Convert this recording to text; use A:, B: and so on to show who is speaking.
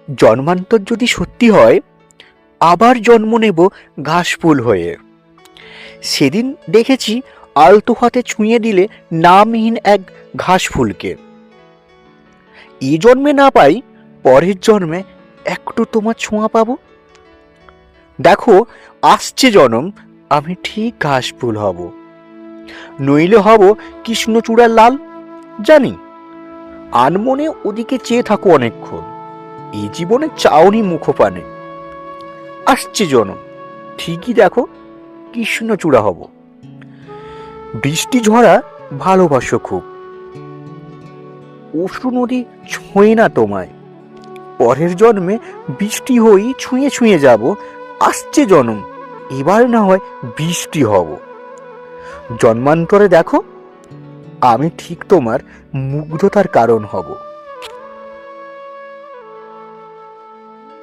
A: জন্মান্তর যদি সত্যি হয়, আবার জন্ম নেব ঘাস ফুল হয়ে। সেদিন দেখেছি আলতো হাতে ছুঁয়ে দিলে নামহীন এক ঘাস ফুলকে। এই জন্মে না পাই, পরের জন্মে একটু তোমার ছোঁয়া পাবো। দেখো, আসছে জনম আমি ঠিক ঘাস ফুল হব, নইলে হব কৃষ্ণচূড়ার লাল। জানি আনমনে ওদিকে চেয়ে থাকো অনেকক্ষণ, এই জীবনে চাওনি মুখপানে। আসছে জনম ঠিকই দেখো কৃষ্ণচূড়া হব। বৃষ্টি ঝরা ভালোবাসো খুব, অশ্রু নদী ছোঁয় না তোমায়। পরের জন্মে বৃষ্টি হই ছুঁয়ে ছুঁয়ে যাব। আসছে জনম এবার না হয় বৃষ্টি হব। জন্মান্তরে দেখো আমি ঠিক তোমার মুগ্ধতার কারণ হব।